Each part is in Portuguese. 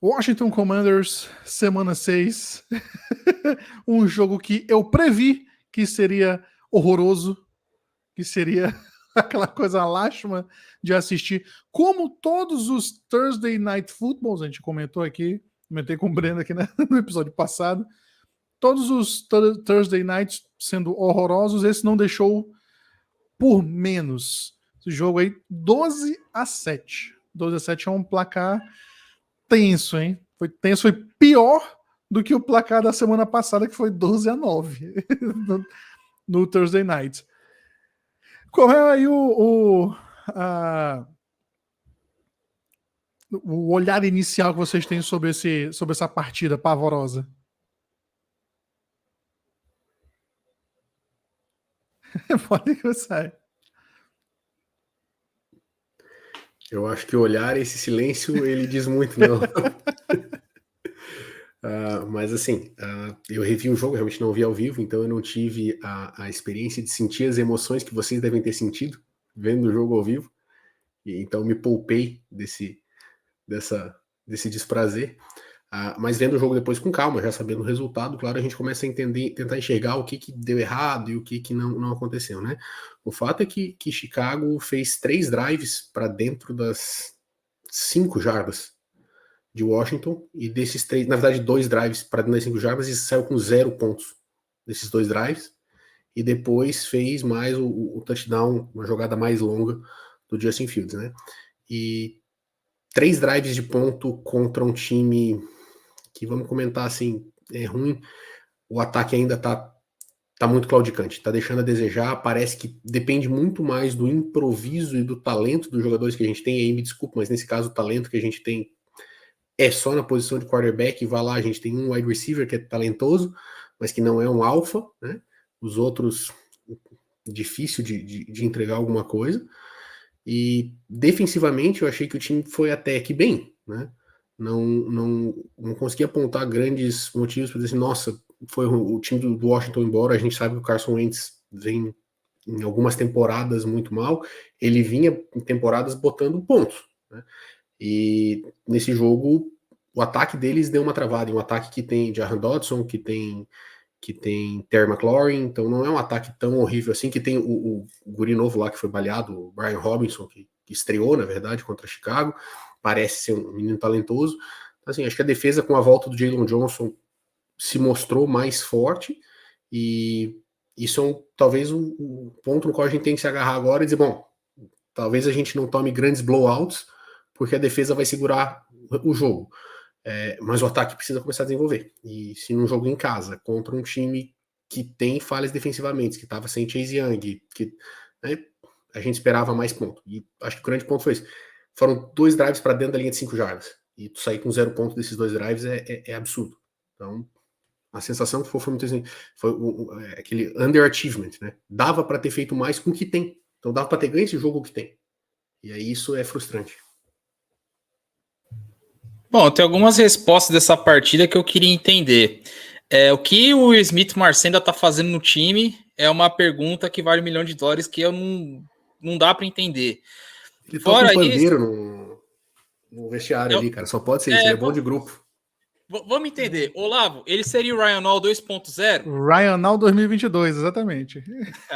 Washington Commanders, semana 6. Um jogo que eu previ que seria horroroso, que seria aquela coisa lástima de assistir. Como todos os Thursday Night Footballs, a gente comentou aqui, comentei com o Breno aqui no episódio passado, todos os Thursday Nights sendo horrorosos, esse não deixou por menos. Esse jogo aí, 12-7. 12-7 é um placar tenso, hein? Foi tenso, foi pior do que o placar da semana passada, que foi 12-9 no Thursday Night. Qual é aí o olhar inicial que vocês têm sobre essa partida pavorosa? Pode começar. Eu acho que olhar esse silêncio, ele diz muito, não. Mas assim, eu revi o jogo, realmente não vi ao vivo, então eu não tive a experiência de sentir as emoções que vocês devem ter sentido vendo o jogo ao vivo, e então me poupei desse desprazer. Mas vendo o jogo depois com calma, já sabendo o resultado, claro, a gente começa a entender, tentar enxergar o que deu errado e o que não aconteceu, né? O fato é que Chicago fez 3 drives para dentro das 5 jardas de Washington, e desses 3, na verdade 2 drives para dentro das 5 jardas, e saiu com 0 pontos desses 2 drives, e depois fez mais o touchdown, uma jogada mais longa do Justin Fields, né? E 3 drives de ponto contra um time que, vamos comentar assim, é ruim. O ataque ainda tá muito claudicante, tá deixando a desejar. Parece que depende muito mais do improviso e do talento dos jogadores que a gente tem. E aí me desculpa, mas nesse caso o talento que a gente tem é só na posição de quarterback. E vai lá, a gente tem um wide receiver que é talentoso, mas que não é um alfa, né? Os outros, difícil de entregar alguma coisa. E defensivamente eu achei que o time foi até que bem, né? Não consegui apontar grandes motivos para dizer assim, nossa, foi o time do Washington embora. A gente sabe que o Carson Wentz vem em algumas temporadas muito mal, ele vinha em temporadas botando pontos, né? E nesse jogo o ataque deles deu uma travada, um ataque que tem Jahan Dodson, que tem Terry McLaurin, então não é um ataque tão horrível assim, que tem o guri novo lá que foi baleado, o Brian Robinson, que estreou, na verdade, contra Chicago, parece ser um menino talentoso. Então, assim, acho que a defesa com a volta do Jalen Johnson se mostrou mais forte, e isso é talvez o ponto no qual a gente tem que se agarrar agora e dizer, bom, talvez a gente não tome grandes blowouts, porque a defesa vai segurar o jogo. Mas o ataque precisa começar a desenvolver. E se num jogo em casa, contra um time que tem falhas defensivamente, que estava sem Chase Young, que, né, a gente esperava mais ponto. E acho que o grande ponto foi isso. Foram 2 drives para dentro da linha de 5 jardas. E tu sair com 0 ponto desses 2 drives é absurdo. Então, a sensação que foi muito assim, foi aquele underachievement, né? Dava para ter feito mais com o que tem. Então dava para ter ganho esse jogo que tem. E aí isso é frustrante. Bom, tem algumas respostas dessa partida que eu queria entender. O que o Smith Marcenda tá fazendo no time é uma pergunta que vale $1 milhão, que eu não dá para entender. Ele toca um pandeiro no vestiário ali, cara. Só pode ser isso, ele é bom de grupo. Vamos entender. Olavo, ele seria o Ryan Hall 2.0? Ryan Hall 2022, exatamente.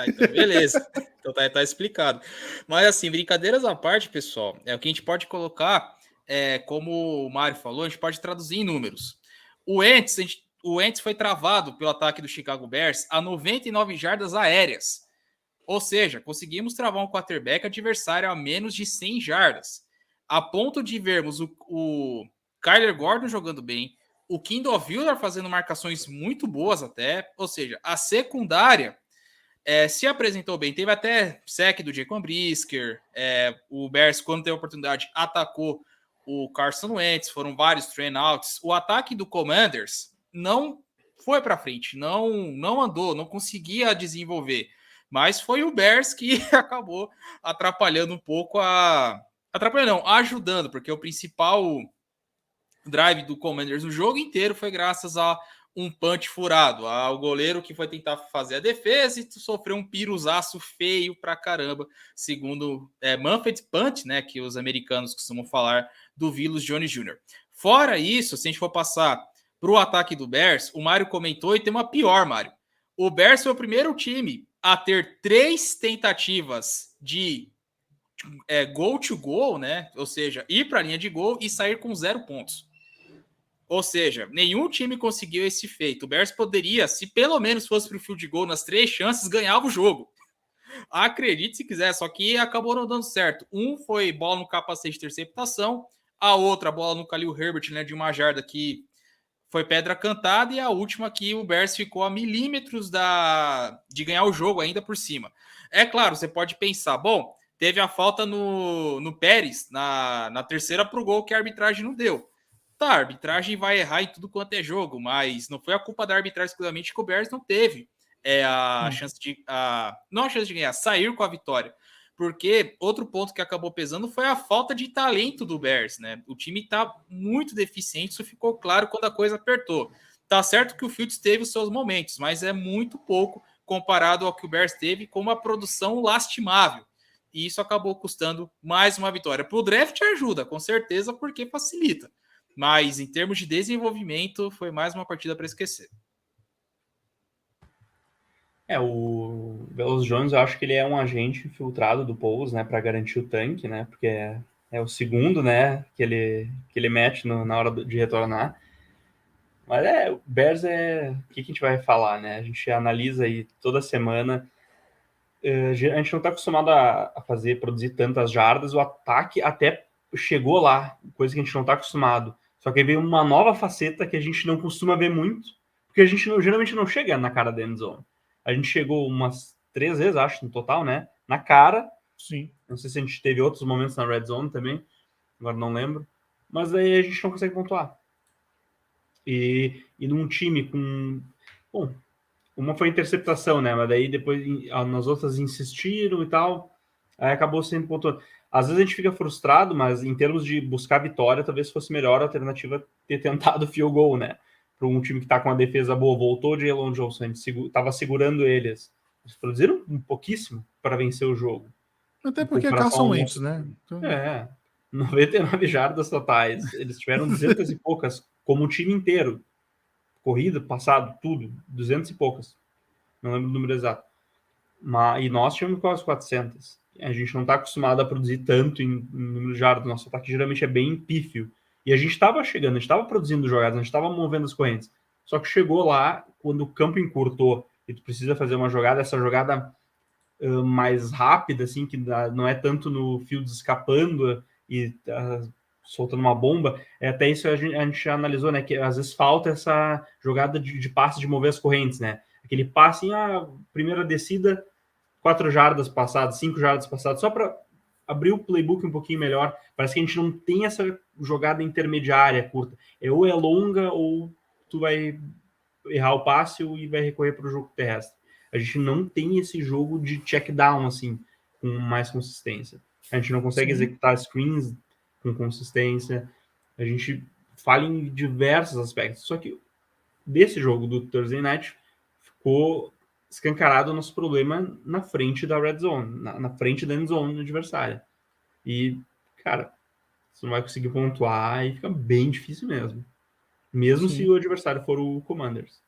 Então beleza. Então tá explicado. Mas assim, brincadeiras à parte, pessoal, o que a gente pode colocar, como o Mário falou, a gente pode traduzir em números. O Wentz foi travado pelo ataque do Chicago Bears a 99 jardas aéreas. Ou seja, conseguimos travar um quarterback adversário a menos de 100 jardas. A ponto de vermos o Kyler Gordon jogando bem, o Kindle Wheeler fazendo marcações muito boas até, ou seja, a secundária se apresentou bem. Teve até sec do Jacob Brisker, o Bears, quando teve a oportunidade, atacou o Carson Wentz, foram vários train-outs. O ataque do Commanders não foi para frente, não andou, não conseguia desenvolver. Mas foi o Bears que acabou atrapalhando um pouco ajudando, porque o principal drive do Commanders no jogo inteiro foi graças a um punch furado, ao goleiro que foi tentar fazer a defesa e sofreu um piruzaço feio pra caramba, segundo Manfred Punt, né, que os americanos costumam falar, do Vilos Jones Jr. Fora isso, se a gente for passar para o ataque do Bears, o Mário comentou e tem uma pior, Mário. O Bears foi o primeiro time a ter 3 tentativas de goal to goal, né? Ou seja, ir para a linha de gol e sair com 0 pontos. Ou seja, nenhum time conseguiu esse feito. O Bears poderia, se pelo menos fosse para o field goal nas 3 chances, ganhava o jogo. Acredite se quiser, só que acabou não dando certo. Um foi bola no capacete de interceptação, a outra bola no Khalil Herbert, né, de uma jarda que foi pedra cantada, e a última que o Bears ficou a milímetros de ganhar o jogo ainda por cima. É claro, você pode pensar, bom, teve a falta no Pérez, na terceira pro gol que a arbitragem não deu. Tá, a arbitragem vai errar em tudo quanto é jogo, mas não foi a culpa da arbitragem exclusivamente que o Bears não teve a chance de... não a chance de ganhar, sair com a vitória. Porque outro ponto que acabou pesando foi a falta de talento do Bears, né? O time tá muito deficiente, isso ficou claro quando a coisa apertou. Tá certo que o Fields teve os seus momentos, mas é muito pouco comparado ao que o Bears teve com uma produção lastimável. E isso acabou custando mais uma vitória. Pro draft ajuda, com certeza, porque facilita. Mas em termos de desenvolvimento, foi mais uma partida para esquecer. O Velus Jones, eu acho que ele é um agente infiltrado do Pauls, né, para garantir o tanque, né, porque é o segundo, né, que ele mete na hora de retornar. Mas o Bears o que a gente vai falar, né? A gente analisa aí toda semana. A gente não está acostumado a produzir tantas jardas. O ataque até chegou lá, coisa que a gente não está acostumado. Só que veio uma nova faceta que a gente não costuma ver muito, porque a gente geralmente não chega na cara da end zone. A gente chegou umas 3 vezes, acho, no total, né? Na cara. Sim. Não sei se a gente teve outros momentos na red zone também. Agora não lembro. Mas aí a gente não consegue pontuar. E num time com... Bom, uma foi interceptação, né? Mas daí depois nas outras insistiram e tal. Aí acabou sendo pontuando. Às vezes a gente fica frustrado, mas em termos de buscar vitória, talvez fosse melhor a alternativa ter tentado field goal, né? Para um time que está com uma defesa boa. Voltou de Elon Johnson, a gente estava segurando eles. Eles produziram um pouquíssimo para vencer o jogo. Até porque é Carson Wentz, né? Então... 99 jardas totais. Eles tiveram 200 e poucas, como o time inteiro. Corrida, passado, tudo. 200 e poucas. Não lembro o número exato. E nós tivemos quase 400. A gente não está acostumado a produzir tanto em número de jardas. Nosso ataque geralmente é bem pífio. E a gente estava chegando, a gente estava produzindo jogadas, a gente estava movendo as correntes. Só que chegou lá, quando o campo encurtou e tu precisa fazer uma jogada, essa jogada mais rápida, assim, que não é tanto no field escapando e soltando uma bomba, até isso a gente analisou, né, que às vezes falta essa jogada de passe de mover as correntes, né, aquele passe primeira descida, 4 jardas passadas, 5 jardas passadas, só para abrir o playbook um pouquinho melhor. Parece que a gente não tem essa jogada intermediária curta, ou é longa ou tu vai errar o passe e vai recorrer para o jogo terrestre. A gente não tem esse jogo de check down, assim, com mais consistência. A gente não consegue executar screens com consistência. A gente falha em diversos aspectos. Só que desse jogo do Thursday Night ficou escancarado o nosso problema na frente da red zone, na frente da end zone adversária. E, cara, você não vai conseguir pontuar e fica bem difícil mesmo. Mesmo se o adversário for o Commanders.